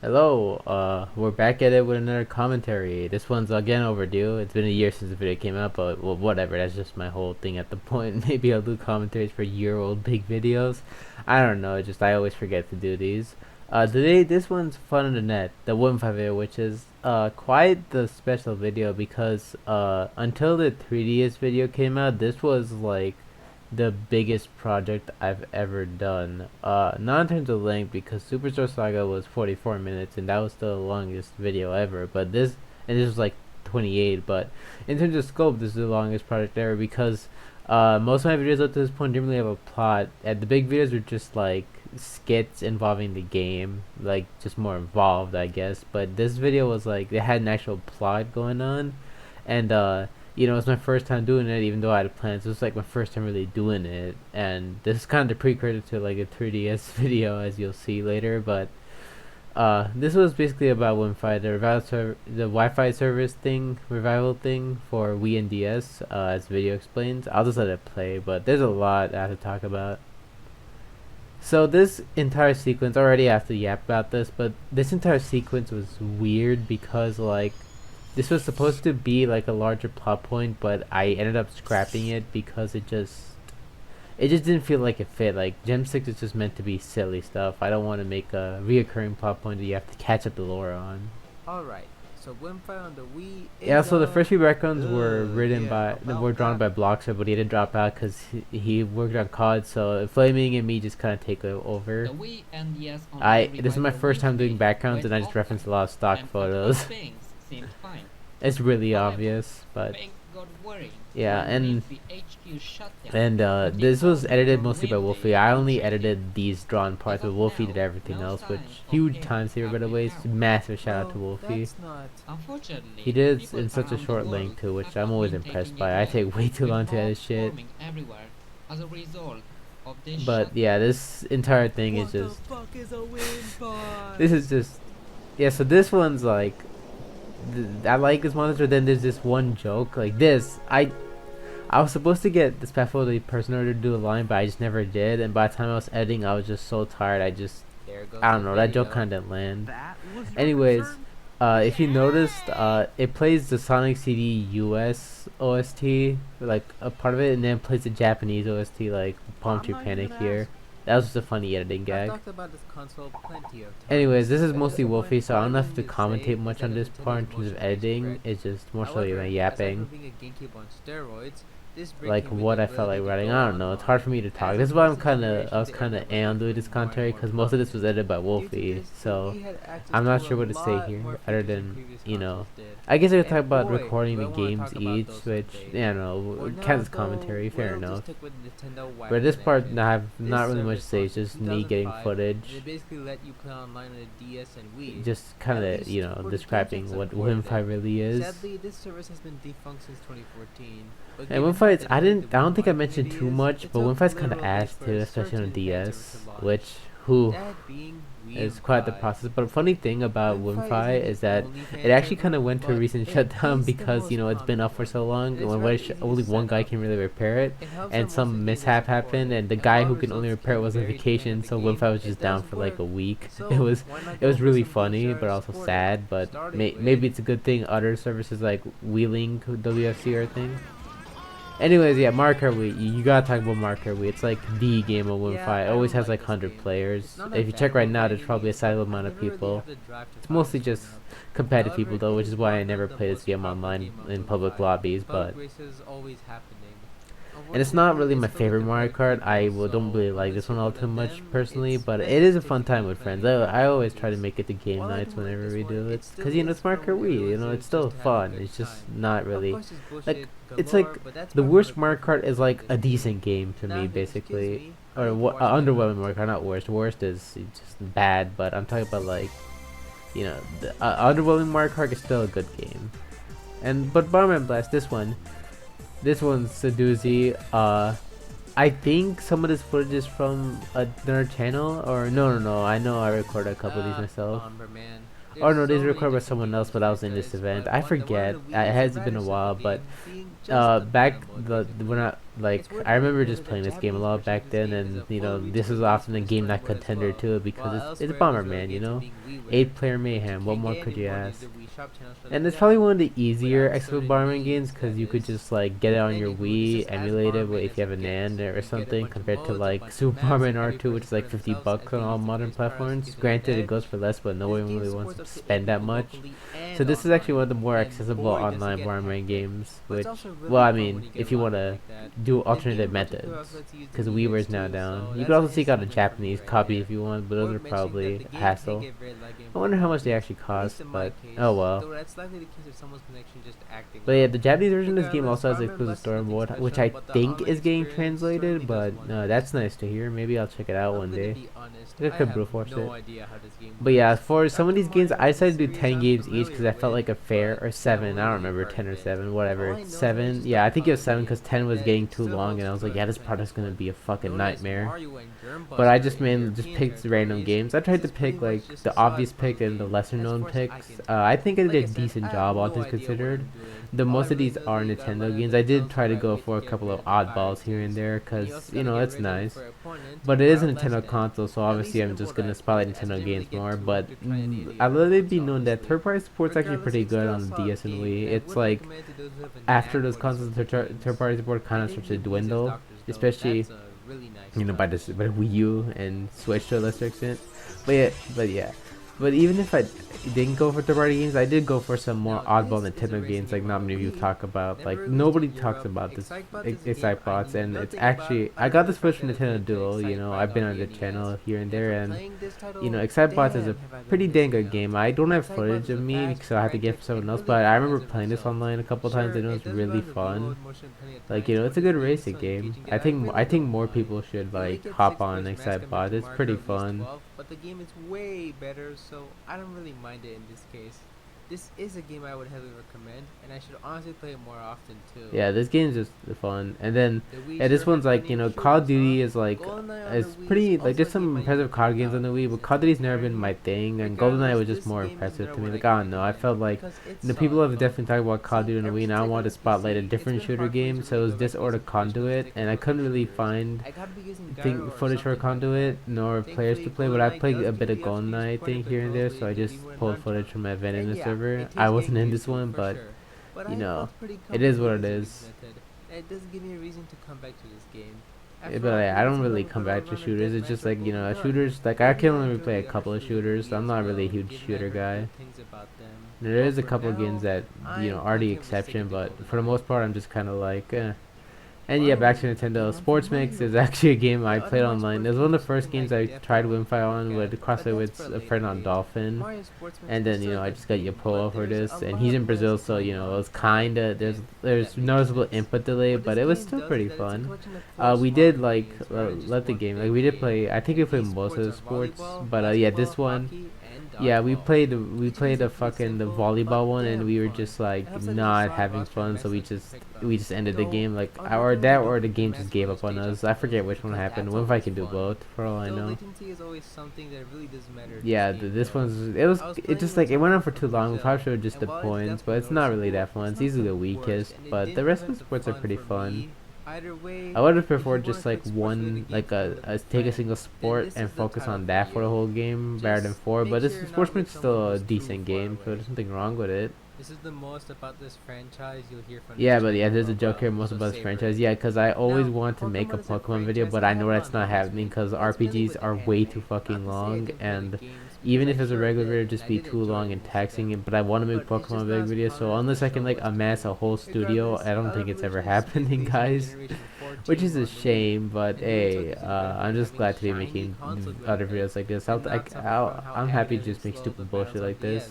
Hello, we're back at it with another commentary. This one's again overdue. It's been a year since the video came out, but well, whatever. That's just my whole thing at the point. Maybe I'll do commentaries for year-old big videos. I don't know. Just I always forget to do these. Today this one's fun on the net, the 1.5 video, which is quite the special video because until the 3DS video came out, this was like the biggest project I've ever done. Not in terms of length because Superstar Saga was 44 minutes and that was the longest video ever. But this was like 28. But in terms of scope, this is the longest project ever because most of my videos up to this point didn't really have a plot. And the big videos were just like skits involving the game, like just more involved, I guess. But this video was like it had an actual plot going on, and it's my first time doing it, even though I had plans. It was like my first time really doing it, and this is kind of the precursor to like a 3DS video, as you'll see later. But this was basically about Wi-Fi, the Wi-Fi service thing, revival thing for Wii and DS, as the video explains. I'll just let it play, but there's a lot I have to talk about. So this entire sequence, already I have to yap about this, but this entire sequence was weird because like this was supposed to be like a larger plot point, but I ended up scrapping it because it just didn't feel like it fit. Like Gem 6 is just meant to be silly stuff. I don't want to make a reoccurring plot point that you have to catch up the lore on. Alright, so Wi-Fi on the Wii Yeah, is so the first few backgrounds were written yeah, were about drawn by that. Bloxer, but he didn't drop out because he worked on COD. So Flaming and me just kind of take over. The Wii and DS Online This is my Revival first time doing recently backgrounds, and went I just referenced a lot of offline, stock and a lot of photos. things seemed fine. It's really However, obvious, but things got worrying yeah, when and the HQ shut down. and The this was default edited for mostly by Wolfie. Wednesday I and only Tuesday. edited these drawn As parts, but of Wolfie did now, everything no else, which sign of huge errors time saver by have the been way. found. Massive shout out Well, to Wolfie. that's not. Unfortunately, He did it people in such a around the short world length too, which have I'm not always been impressed taking by. it I well, take way too with long to edit bugs shit. forming everywhere as a result of this But yeah, shutdown. this entire thing is What the just fuck is a Wi-Fi? this is just yeah. So this one's like I like this monster. Then there's this one joke like this. I was supposed to get this Pathful the person order to do a line, but I just never did. And by the time I was editing, I was just so tired. There goes I the don't know. That joke video. kind of didn't land. That was your Anyways, concern? if you noticed, it plays the Sonic CD US OST, like a part of it, and then plays the Japanese OST, like Palm I'm Tree not even Panic gonna here. ask. That was just a funny editing I've gag. talked about this console plenty of times. Anyways, this is but mostly Wolfie, so I don't have to the point commentate is much that on this Nintendo's part in terms of motion-based editing. spread. It's just more so However, my aside yapping. from being a GameCube on steroids, this brick Like came with what the I felt like ability to writing. go I don't know. It's hard for me to online. talk. As This is a why I recent was generation, the kind of internet was on doing this becoming more and commentary more because most of this public. was edited by Due to Wolfie. this, So we had access I'm not to sure a what to say lot here more other features than previous you know. consoles did. I guess I could talk And about boy, recording do the I wanna games talk about each, those which someday. yeah, I don't know, For now, counts as though, commentary. Fair we'll enough. just stick with Nintendo But Wi-Fi this part, Connection. I have This not really much to service say. It's launched just in me getting 2005, footage, and it basically let you play online on a DS and Wii. just kind At of least for the describing games what supported Wi-Fi it. really is. Sadly, this service has been defunct since 2014. But And given Wi-Fi, how I dedicated the don't think I Wi-Fi mentioned community too is, much, it but took Wi-Fi's kind of little bit ass for too, a especially on certain fan service DS, to launch. which who That being is quite the Wi-Fi. process. But a funny thing about Wi-Fi Wi-Fi isn't is the that only it fan actually server, kind of went to a but recent it shutdown is the because most it's been up prominent for so one. long. It is When very easy to only one set guy up. can really repair it, It helps and that most some of the games mishap are happened, supported, and the and guy while who can only results repair it can was on vary depending on vacation, the so game, Wi-Fi was it just down does for like a work. week. So why not It go was for really some games funny, that but are also supported? sad. But Starting maybe with it's a good thing other services like WeLink, WFC, or thing. Anyways, yeah, Mario Kart Wii. You gotta talk about Mario Kart Wii. It's like the game of yeah, Wi-Fi. It I always don't has like like this 100 game. players. It's not a If you bad check right one now, by there's any probably a means, but sizable I amount of never really people. have the drive to It's follow mostly this just one up. competitive However, people though, it which is is why I marked never as the play this most game popular online game on in public Wi-Fi. lobbies. Bug But races always happening. and it's not really Unfortunately, my it's filled with favorite Mario imperfect Kart. I people, don't so really like unless this you're one all one too of much them, personally, it's but best it to is a stick fun to time not with playing friends. any other I always try to movies. make it to game While I nights do like whenever this we one, do it, it still because you know is it's Mario fun Kart when Wii. everyone You know, it's seems still just to have a fun. good It's just time. not Of really course, it's like bullshit it's galore, like but that's the par for worst the Mario course Kart of is like a this game. decent game to me, Now, excuse basically, me, I or need to wash my underwhelming hands. Mario Kart, not worst. Worst is just bad, but I'm talking about like the underwhelming Mario Kart is still a good game. But Bomberman Blast, this one's a doozy. I think some of this footage is from another channel, or no. I know I recorded a couple of these myself. Bomberman. Oh no, There's these so are many recorded by different someone else, games but I like was in this this, event. but I one the forget. Wii It is a hasn't been rather a while, simple but game, being just a back battle mode, basically. when like I remember just playing this game a lot back then, and you know this is often a game night contender too because it's Bomberman, you know, 8-player mayhem. What more could you ask? And it's probably one of the easier Xbox Bomberman games because you could just like get it on your Wii, emulate it if you have a NAND or something, compared to like Super Bomberman R2, which is like $50 on all modern platforms. Granted, it goes for less, but no one really wants to spend that much. So this is actually one of the more accessible online Bomberman games, which, well, I mean, if you want to do alternative methods, because WiiWare is now down. You could also seek out a Japanese copy if you want, but those are probably a hassle. I wonder how much they actually cost, but oh well. But yeah, the Japanese version of this game also has an exclusive story mode, which I think is getting translated, but that's nice to hear. Maybe I'll check it out one day. I could brute force it. But yeah, for some of these games, I decided to do 10 games each because I felt like a fair, or 7, I don't remember, 10 or 7, whatever. 7, yeah, I think it was 7 because 10 was getting too long, and I was like, yeah, this product's gonna be a fucking nightmare. But I just picked random games. I tried to pick like the obvious pick and the lesser known picks. I think I did a decent job, all things considered. The most of these are Nintendo games. I did try to go for a couple of oddballs here and there because, you know, it's nice. But it is a Nintendo console, so obviously I'm just going to spotlight Nintendo games more. But I'll let it be known that third-party support's actually pretty good on the DS and Wii. It's like, after those consoles, third-party support kind of starts to dwindle, especially, you know, by the Wii U and Switch to a lesser extent. But yeah. But even if I didn't go for third-party games, I did go for some more oddball Nintendo games like not many people talk about. Like, nobody talks about this Excitebots, and it's actually, I got this push from Nintendo Duel, you know, I've been on the channel here and there, and, you know, Excitebots is a pretty dang good game. I don't have footage of me, so I have to get for someone else, but I remember playing this online a couple times, and it was really fun. Like, you know, it's a good racing game. I think more people should, like, hop on Excitebots. It's pretty fun. But the game is way better, so I don't really mind it in this case. This is a game I would heavily recommend, and I should honestly play it more often too. Yeah, this game's just fun. And then, yeah, this one's like, you know, Call of Duty is like, it's pretty, like, there's some impressive COD games on the Wii, but Call of Duty's never been my thing, and GoldenEye was just more impressive to me. Like, I don't know, I felt like, the people have definitely talked about Call of Duty on the Wii, and I wanted to spotlight a different shooter game, so it was this or the Conduit, and I couldn't really find footage for Conduit, nor players to play, but I played a bit of GoldenEye, I think, here and there, so I just pulled footage from my event in the server. I wasn't in this one, but you know, it is what it is. It does give me a reason to come back to this game. But I don't really come back to shooters. It's just like, you know, shooters, like I can only play a couple of shooters, so I'm not really a huge shooter guy. There is a couple of games that, you know, are the exception, but for the most part I'm just kind of like, eh. And yeah, back to Nintendo. Sports Mix is actually a game I played online. It was one of the first games I tried WinFi on with crossplay with a friend on Dolphin. And then, you know, I just got Yapoa for this, and he's in Brazil, so, you know, it was kinda, there's noticeable input delay, but it was still pretty fun. We did like let the game, like we did play, I think we played most of the sports, but yeah, this one, yeah, we played the volleyball one, and we were just like not having fun, so we just ended the game, like, or the game just gave up on us. I forget which one happened. What if I can do both, for all I know. Yeah, this one's, it just like, it went on for too long. We probably showed just the points, but it's not really that fun. It's easily the weakest, but the rest of the sports are pretty fun. I would have preferred just like one, like take a single sport and focus on that for the whole game rather than 4. But this Sportsman's still a decent game, so there's nothing wrong with it. This is the most about this franchise you'll hear from. Yeah, but yeah, there's a joke here most about this franchise. Yeah, because I always want to make a Pokemon video, but I know that's not happening because RPGs are way too fucking long, and even if it's a regular video, it'd just be too long and taxing. But I want to make Pokemon big videos, so unless I can like amass a whole studio, I don't think it's ever happening, guys. Which is a shame, but hey, I'm just glad to be making other videos like this. I'm happy to just make stupid bullshit like this.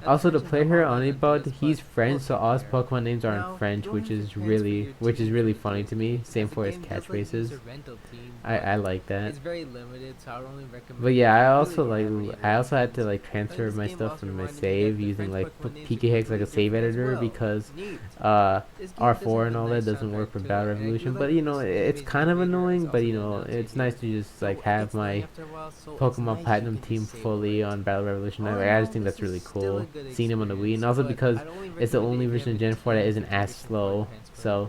Also, the player on Anibot, he's French, so all his Pokemon names are in French, which is really funny to me. Same for his catchphrases. I like that. It's very limited, so I would only recommend. But yeah, I also had to like transfer my stuff from my save using like PKHex, like a save editor, because R4 and all that doesn't work for Battle Revolution. But you know, it's kind of annoying, but you know, it's nice to just like have my Pokemon Platinum team fully on Battle Revolution. I just think that's really cool, seeing him on the Wii, and also because it's the only version of Gen 4 that isn't as slow. So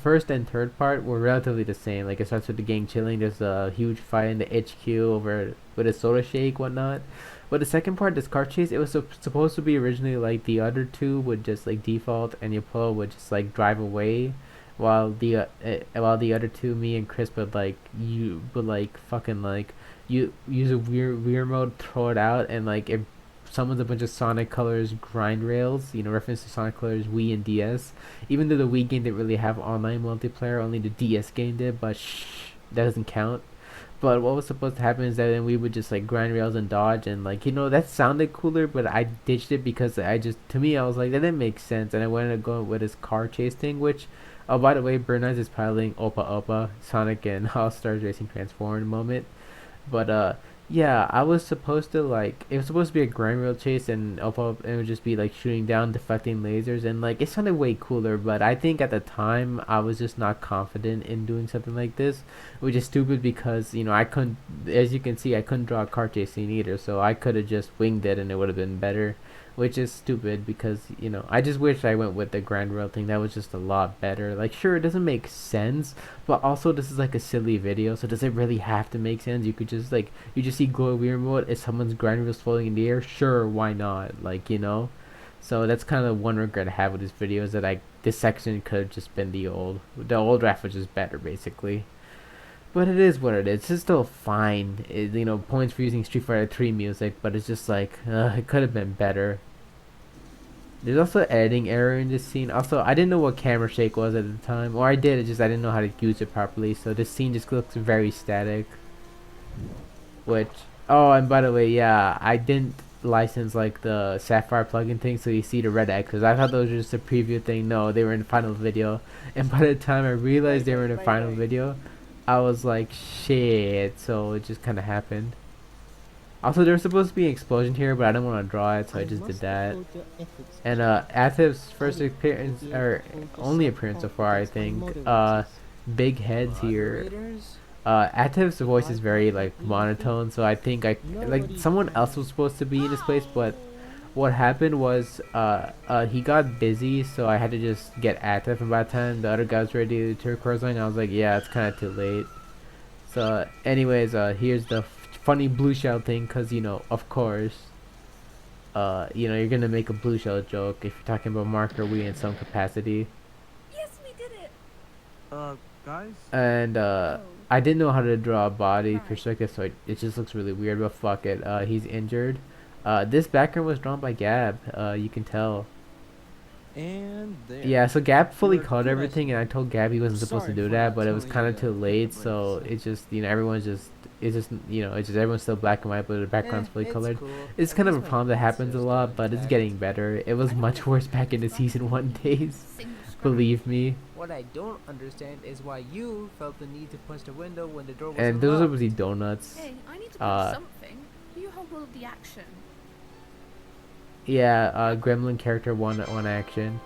first and third part were relatively the same. Like it starts with the gang chilling. There's a huge fight in the HQ over with a soda shake, whatnot. But the second part, this car chase, it was supposed to be originally like the other two would just like default, and Yapolo would just like drive away, while the other two, me and Chris, would like fucking like you use a weird mode, throw it out, and like it summons a bunch of Sonic Colors grind rails, reference to Sonic Colors Wii and DS. Even though the Wii game didn't really have online multiplayer, only the DS game did, but that doesn't count. But what was supposed to happen is that then we would just like grind rails and dodge, and that sounded cooler, but I ditched it because to me I was like, that didn't make sense, and I wanted to go with this car chase thing, which, oh, by the way, Burnice is piloting Opa Opa, Sonic and All Stars Racing Transformed moment. But yeah, I was supposed to it was supposed to be a grind rail chase, and Opa, it would just be like shooting down, deflecting lasers, and it sounded way cooler. But I think at the time I was just not confident in doing something like this, which is stupid because I couldn't, as you can see, I couldn't draw a car chase scene either, so I could have just winged it and it would have been better. Which is stupid because I just wish I went with the grind rail thing. That was just a lot better. Sure, it doesn't make sense, but also this is a silly video, so does it really have to make sense? You could just you just see glow weird mode if someone's grind rails floating in the air. Sure, why not? So that's kind of one regret I have with this video, is that this section could have just been the old draft, was just better basically. But it is what it is. It's still fine. Points for using Street Fighter 3 music, but it's just it could have been better. There's also an editing error in this scene. Also, I didn't know what camera shake was at the time, or I did. It's just I didn't know how to use it properly. So this scene just looks very static. Oh, and by the way, yeah, I didn't license the Sapphire plugin thing, so you see the red X's. I thought those were just a preview thing. No, they were in the final video, and by the time I realized they were in the final video, I was like, shit. So it just kind of happened. Also, there was supposed to be an explosion here, but I didn't want to draw it, so I just did that. And Atif's first appearance, or only appearance so far, I think. Big heads here. Atif's voice is very monotone, so I think someone else was supposed to be in this place, but what happened was he got busy, so I had to just get Atif, and by the time the other guy was ready to record something, I was like, yeah, it's kind of too late. So anyways, here's the funny blue shell thing, because of course you're gonna make a blue shell joke if you're talking about Marker Wii in some capacity. Yes, we did it. Guys? And I didn't know how to draw a body perspective, so it just looks really weird, but fuck it. He's injured. This background was drawn by Gab, you can tell. And there. Yeah, so Gab fully colored everything, and I told Gab he wasn't supposed to do that, but it was kind of too late, so it's just, everyone's just, everyone's still black and white, but the background's fully colored. Cool. It's kind of a problem that happens a lot, but it's getting better. It was much worse back in the season 1 days, believe me. What I don't understand is why you felt the need to punch the window when the door was And those are unlocked. the donuts. Hey, I need to punch something. You hold all of the action. Yeah, Gremlin character one action.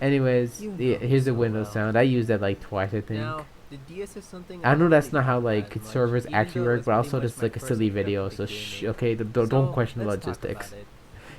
Anyways, You yeah, know here's the so window well. sound. I used that twice, I think. Now, the DS is something I know don't that's really not how care about as much, servers even actually though work, it's but pretty also much this is my a first silly video, encounter so with gaming. okay, don't So, question the let's talk logistics. about it.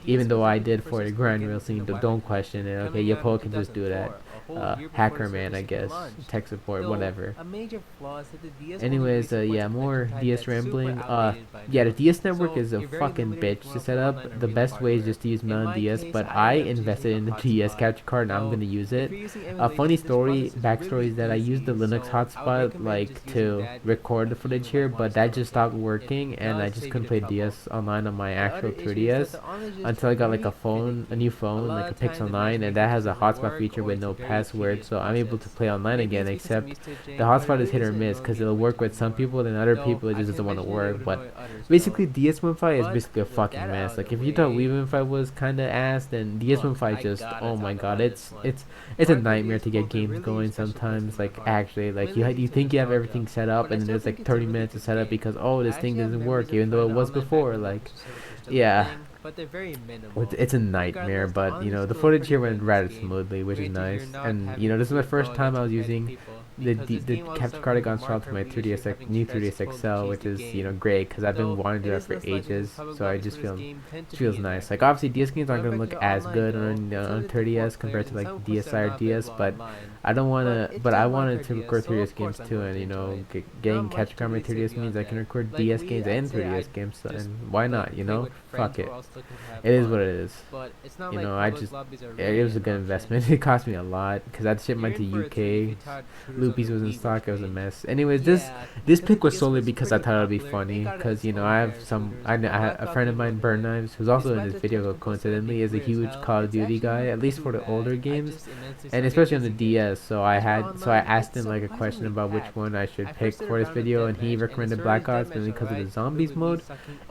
Even DS though was I one of did the for the first grand games real in scene, the don't Wild question it. Okay, coming your out Poe in can just do that. 2004, a whole year Hacker before man, I service guess. launched. Tech support, Though, whatever. A major flaw is that the DS Anyways, only yeah, supports more connected DS type that's super rambling. outdated by Yeah, the now. DS network So, is a you're very fucking limited bitch from to a set online up. and The real best way is hardware. just to use In Melon my DS, case, but I I ended up invested using in the a DS hotspot. capture card and I'm Though, gonna use if it. you're using A funny emulation, this story, process is backstory really is that I used the easy, Linux so I would hotspot recommend just to using that record the if you footage might here, want but to that start just with stopped it. It working, and I does just save couldn't you play the trouble. DS online on my The actual other issue is 3DS that the online is just until I got a very phone, a new phone, lot like a of times Pixel the 9, and matchmaking that has a doesn't hotspot work, feature or with it's a no very password, tedious so I'm able to process. play online Maybe again, it's because I'm except used to the Jane, but it hotspot is really hit or isn't miss annoying because me it'll much work with some anymore. people, and other Though, people it I just can doesn't want to eventually work. able to But annoy others, basically, though. DS Wi-Fi is But basically a with fucking that out mess. of Like the if you thought way, Wii Wi-Fi was kind of ass, then DS look, Wi-Fi I just, gotta oh talk my about god, this one. it's a Marker nightmare DS to get holds a games really going special place sometimes. in my Like heart. actually, like you Mainly due to think you have nostalgia, everything set up, but I and then still there's think like it's a 30 really minutes to good set up game. because oh I this thing actually have doesn't memories work, of even though it playing was online before. back when Like launch servers were still a yeah. thing, but they're very minimal. It's a nightmare, Regardless, the but online is the still footage pretty here good went in this rather game. smoothly, which is Great to hear nice. not And having this is my to first go time I was against using petty people, the because this game also capture suffers card I from got installed for my Marker 3DS, leadership having new stressed 3DS code to XL, cheese which the is game. great because I've been Though wanting to do it that is for less likely that ages. public So I lobbies just for this feel game tend to feels be nice. Like inactive. obviously DS games aren't Going gonna back look to as online good though, on it's limited to 3DS 4 compared players to and like some quests are DSi or not DS, available but online. I don't But wanna. it's But I still wanted Marker to DS, record so 3DS of games course I'm too, going and to enjoy it. getting Not capture much card on my to say 3DS beyond means I can that. record Like DS we, games I'd and say 3DS I'd games, just and why play not? with Fuck friends it. who are also looking to have It is fun. what it is. But it's not You like know, I public just lobbies are it really was a an good option. investment. It cost me a lot because I had to ship You're mine to in for a treat if you UK, try to Loopies was in stock. It was a mess. Anyways, this pick was solely because I thought it would be funny. Cause you know I have a friend of mine, Burn Knives, who's also in this video. Coincidentally, is a huge Call of Duty guy, at least for the older games, and especially on the DS. So I asked him like a question about which one I should pick for this video, and he recommended Black Ops mainly because of the zombies mode.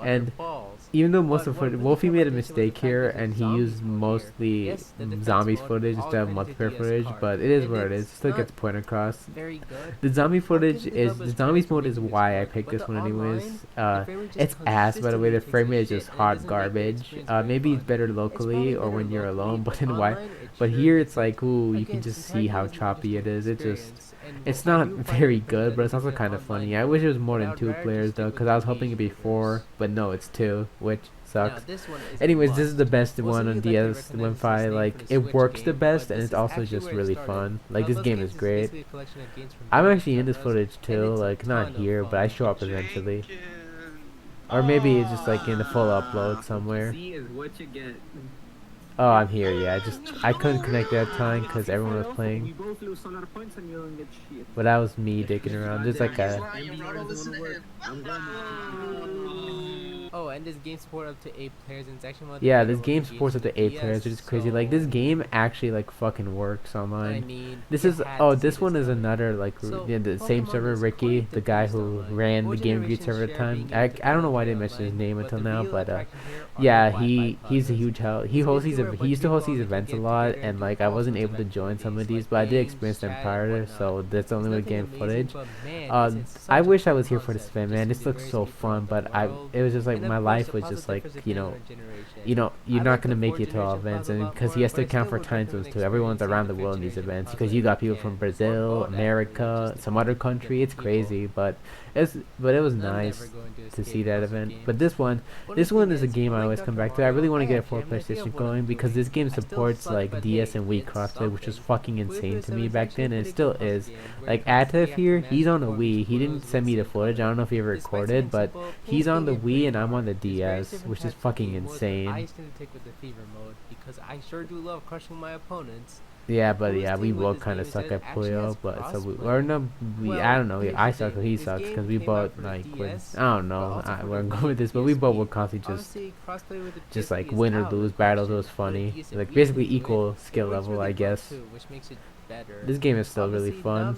And even though most of Wolfie made a mistake here, and he used mostly zombies footage instead of multiplayer footage, but it is what it is. It still gets point across. The zombie footage is the zombies mode is why I picked this one anyways. It's ass, by the way. The frame rate is just hot garbage. Maybe it's better locally or when you're alone, but then why? But here it's like, ooh, you can just see how choppy it is. It's not very good, but it's also kind of funny. I wish it was more than 2 players though, because I was hoping it'd be 4, but no, it's 2, which sucks. Anyways, this is the best one on DS Wi-Fi. Like, it works the best, and it's also just really fun. Like, this game is great. I'm actually in this footage too, like not here, but I show up eventually. Or maybe it's just like in the full upload somewhere. Oh, I'm here. Yeah, I couldn't connect at that time because everyone was playing. But that was me dicking around. There's like a. Oh, and this game supports up to 8 players in section mode. Yeah, this game supports up to 8 players, which is crazy. Like, this game actually like fucking works online. This one is another like the same server, Ricky, the guy who ran the Game Review server at the time. I don't know why I didn't mention his name until now, but yeah, he's a huge help. He used to host these events a lot, and like I wasn't able to join some of these, but I did experience them prior, so that's the only way to get footage. I wish I was here for this event, man. This looks so fun, but it was just like my life was just like, you know, you're not gonna make it to all events, and because he has to account for time zones too. Everyone's around the world in these events because you got people from Brazil, America, some other country. It's crazy, but it was nice to see that event. But this one is a game I always come back to. I really want to get a 4 PlayStation going because this game supports like DS and Wii crossplay, which was fucking insane to me back then, and it still is. Like Atef here, he's on a Wii. He didn't send me the footage. I don't know if he ever recorded, but he's on the Wii and I'm on the DS, which is fucking insane. I used to take with the fever mode because I sure do love crushing my opponents. Yeah, but yeah, we both kind of suck at Puyo, but so I don't know, I suck or he sucks because we both like I don't know, we're going with this, but we both would constantly just like win or lose battles. It was funny, like basically equal skill level, I guess. This game is still really fun.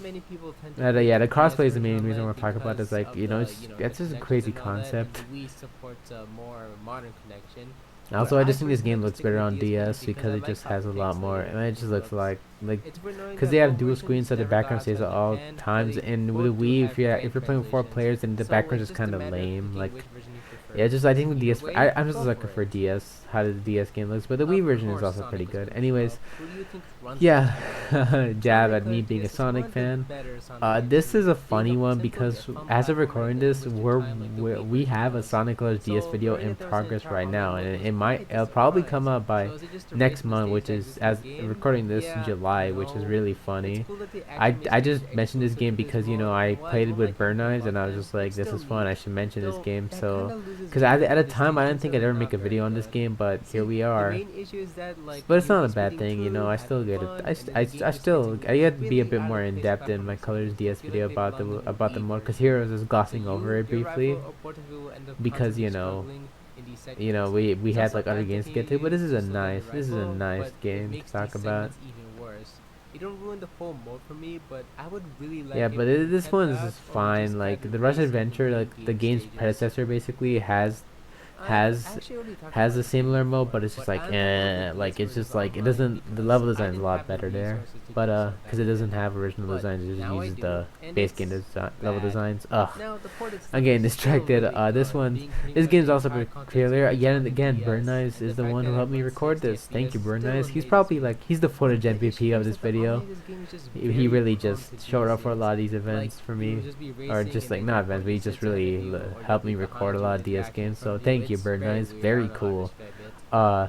Yeah, the crossplay is the main reason we're talking about this. Like, you know, it's just a crazy concept. Also, I just think this game looks better on DS because it just has a lot more, and it just looks like because they have dual screens, so the background stays at all times. And with the Wii, if you're playing with 4 players, then the background is kind of lame. Like, yeah, I think the DS. I'm just looking for DS. How the DS game looks, but the Wii version is also pretty good. Anyways, yeah, jab at me being a Sonic fan. This is a funny one because as of recording this, we have a Sonic Colors DS video in progress right now, and it'll probably come out by next month, which is as recording this in July, which is really funny. I just mentioned this game because, you know, I played it with Burn Knives and I was just like, this is fun, I should mention this game. So because at the time I didn't think I'd ever make a video on this game, but here we are. But it's not a bad thing, you know. I still get it. I had to be a bit more in depth in my Colors DS video about the mod, because here I was just glossing over it briefly because you know we had like other games to get to, but this is a nice game to talk about. It don't ruin the whole mode for me, but I would really like. Yeah, but this one is just fine. Like the Rush Adventure, like the game's predecessor, basically has a similar mode, but it's just like like it's just like it doesn't. The level design is a lot better there, but because it doesn't have original designs, it just uses the base game level designs. I'm getting distracted. This game's also pretty clear. Again and again, Burn Knives is the one who helped me record this. Thank you, Burn Knives. He's probably like he's the footage MVP of this video. He really just showed up for a lot of these events for me, or just like not events, but he just really helped me record a lot of DS games. So thank you, Burn Knives. Very cool.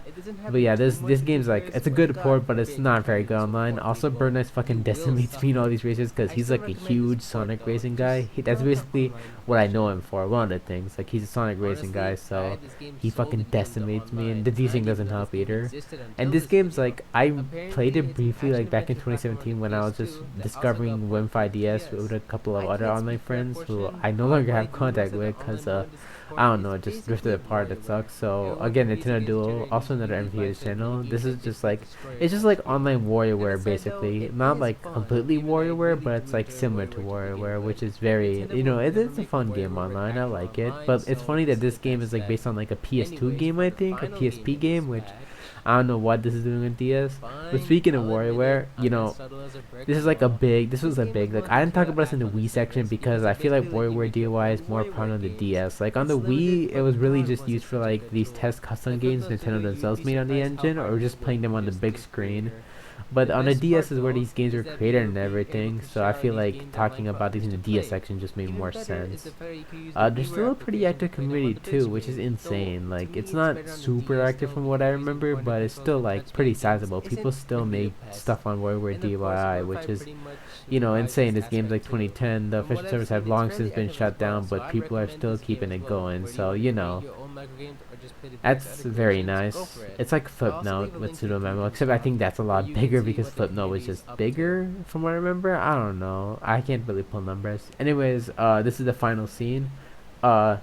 It doesn't have But yeah, too this much this game's like, features, it's a but good God port, but it's forbid not you very use good it online. for Also, people. Burn Knights fucking You will decimates me in all suffer. these races because I he's still like a recommend huge this port Sonic though. racing Just guy. That's not the basically online what I version. know him for. One of the things, like he's a Sonic racing guy, Honestly, I so had this game he sold fucking in the decimates me, online, and the and I desync didn't doesn't know this help game either. existed And until this this game's video. like, I played Apparently, it it's an briefly like action back in adventure platformer on the 2017 when I was just PS2 that also discovering got ported Wim5 to DS PS. with a couple of I other can't online speak for that friends who portion, I no but longer what I have do know is contact that the with online because mode in this port I don't know, is it just drifted basically apart. It WarioWare. sucks. So It'll again, look crazy Nintendo against Duo, generating also another unique MVS bicep channel. enemies This that is just just like like, destroy your it's just health like screen. online That WarioWare aside though, basically. it Not is like fun, completely given I WarioWare, really but do it's like enjoy similar to WarioWare to begin WarioWare, with. which is very, Nintendo you will know, never it's a make fun game WarioWare online. I active like it, online, but it's so funny that this is this the game best is like bet. based on like a PS2 Anyways, game, for I the think, a final game PSP in this game, which pack, I don't know what this is doing with DS. But fine, speaking of I'll admit WarioWare, it, you I'm as know, subtle as a brick this is like a wall. big, this This was a game was big, like, one I to didn't throw talk a about this in hack the on the Wii section service because because I it feel like basically let you WarioWare make your DIY own is more WarioWare prominent on the games. DS. Like on It's the limited, Wii, it but was really God just was it used for such a like good these tool. test custom At games Flipnotes Nintendo video, you'd themselves be made on the surprised how engine, hard or it is just playing working them on with the a big stick screen. creator. But The on the best part DS is where though these games is were that created video and being able everything. to So I share out feel these like games talking online for about these in others the to DS play. section just made Even more better is sense. the fact that you can use the There's WiiWare still a pretty application to active play them on community the big too, which is screen. Though insane. to Like me it's it's not better on the super DS active though from what I because using remember, pointer but it's controls still and like touchpad pretty games sizable. isn't People still gonna be the make best. stuff on WarioWare And of course, DIY, Wi-Fi which is, pretty much you know, insane. revives this This game's like aspect too. 2010. The From what official I've servers have seen, it's long fairly since been active as shut well, down, so but I'd people are recommend still this game keeping as it well. going. Whether you So want to you create know, your own micro games or just play the that's VX very creations, go nice. for it. It's like I'll also Flipnote leave a with link to the Pseudo Memo, previous except I think comment that's a where lot you can bigger see because what the Flipnote was community is just up to. bigger from what I remember. I don't know. I can't really pull numbers. Anyways, this is the final scene. Uh,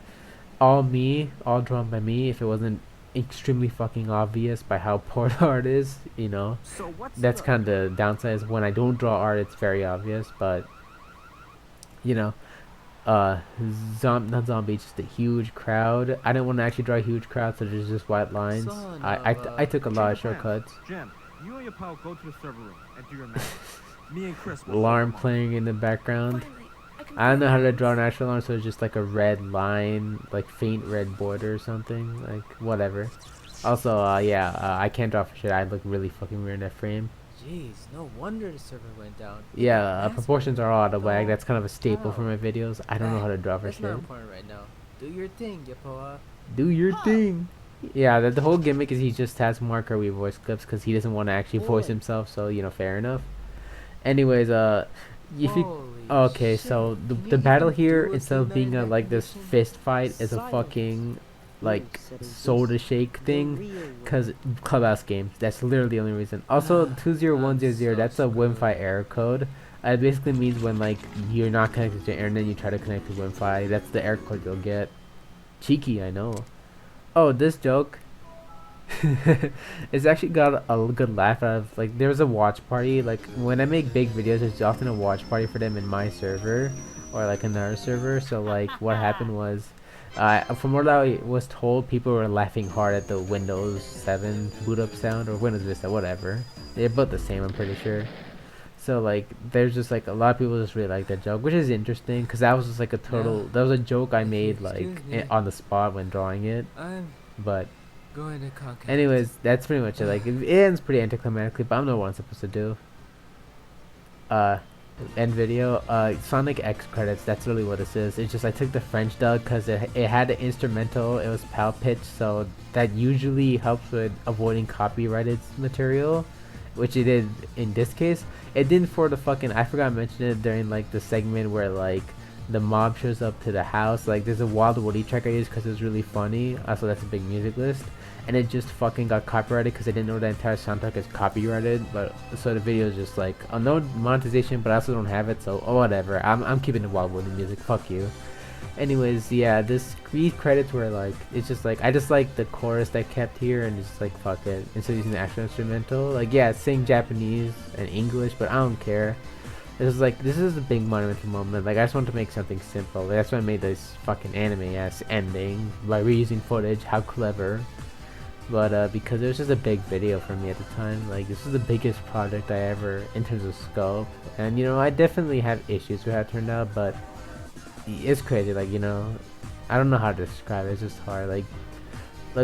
all me, all drawn by me. If it wasn't extremely fucking obvious by how poor the art is, you know, So what's that's the kind of the downside. Is when I don't draw art, it's very obvious. But you know, not zombie, just a huge crowd. I didn't want to actually draw a huge crowd, so there's just white lines. Son I of took a Change lot of of plans. shortcuts. Jim, you and your pal go to the server room and do your magic. Me and Chris will Alarm hold them off. playing in the background. Finally, I can I don't feel know how to things. draw an actual alarm, so it's just like a red line, like faint red border or something, like whatever. Also, yeah, I can't draw for shit. I look really fucking weird in that frame. Jeez, no wonder the server went down. Yeah, That's proportions are all out of whack. Though, That's kind of a staple for how? my videos. I don't know how to draw for That's not shit. important right now. Do your thing, Yapoa. Do your thing. Yeah, the whole gimmick is he just has Mark Kirby voice clips because he doesn't want to actually voice Boy. himself. So you know, fair enough. Anyways, if you Holy okay, shit, so can the you battle even here, do a instead of cinematic being a like this definition? fist fight, is a Silence. fucking like Who said it soda was shake the thing. real Cause way? Clubhouse games. That's literally the only reason. Also, I'm 20100. so That's a Wi-Fi screwed. error code. It basically means when like you're not connected to internet, you try to connect to Wi-Fi. That's the error code you'll get. Cheeky, I know. Oh, this joke. It's actually got a good laugh out of, like, there was a watch party. Like when I make big videos, there's often a watch party for them in my server or like another server. So like what happened was, from what I was told, people were laughing hard at the Windows 7 boot up sound, or Windows Vista, whatever. They're both the same, I'm pretty sure. So like there's just like a lot of people just really like that joke, which is interesting because that was just like a total, that was a joke I made like Excuse me. on the spot when drawing it. I'm But going to conquer. anyways, that's pretty much it. Like it ends pretty anticlimactically, but I don't know what I'm supposed to do. End video. Sonic X credits. That's really what this is. It's just I took the French dub because it had an instrumental. It was PAL pitch, so that usually helps with avoiding copyrighted material, which it did in this case. It didn't for the fucking, I forgot to mention it during like the segment where like the mob shows up to the house. Like there's a Wild Woody track I used because it was really funny. Also, that's a big music list. And it just fucking got copyrighted because I didn't know the entire soundtrack is copyrighted. But so the video is just like, no monetization, but I also don't have it, so whatever. I'm keeping the Wild Woody music. Fuck you. Anyways, yeah, these credits were like, it's just like, I just like the chorus that kept here, and just like fuck it, instead of using the actual instrumental. Like yeah, sing Japanese and English, but I don't care. This is a big monumental moment. Like I just wanted to make something simple. That's why I made this fucking anime ass ending by reusing footage. How clever. But because it was just a big video for me at the time. Like this was the biggest project I ever, in terms of scope. And you know, I definitely have issues with how it turned out, but it's crazy. Like, you know, I don't know how to describe it. It's just hard. Like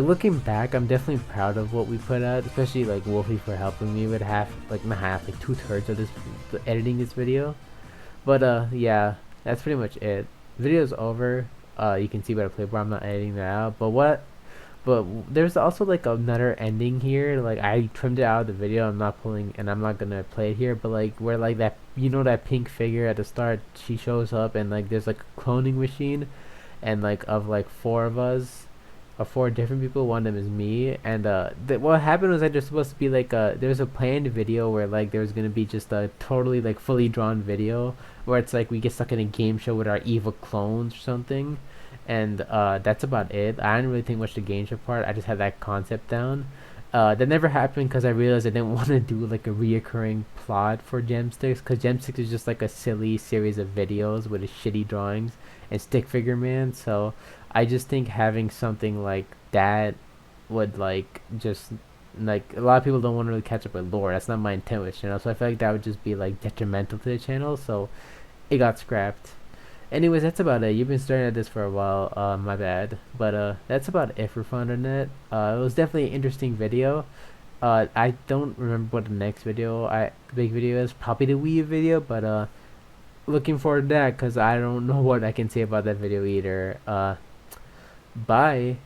looking back, I'm definitely proud of what we put out, especially like Wolfie for helping me with like 2/3 of this editing this video. But yeah, that's pretty much it. Video's over. You can see by the clipboard I'm not editing that out. But what But there's also like another ending here. Like I trimmed it out of the video. I'm not pulling, and I'm not gonna play it here. But like where like that, you know, that pink figure at the start, she shows up, and like there's like a cloning machine, and like of like four of us, or four different people. One of them is me, and what happened was that there's supposed to be like there was a planned video where like there was gonna be just a totally like fully drawn video where it's like we get stuck in a game show with our evil clones or something, and that's about it. I didn't really think much of the game show part. I just had that concept down. That never happened because I realized I didn't want to do like a reoccurring plot for Gemsticks, because Gemsticks is just like a silly series of videos with a shitty drawings and stick figure man. So I just think having something like that would like just like a lot of people don't want to really catch up with lore. That's not my intent with the channel. So I feel like that would just be like detrimental to the channel. So it got scrapped. Anyways, that's about it. You've been staring at this for a while. My bad. But that's about it for FunderNet. It was definitely an interesting video. I don't remember what the next video, the big video is. Probably the Wii U video, but looking forward to that because I don't know what I can say about that video either. Bye.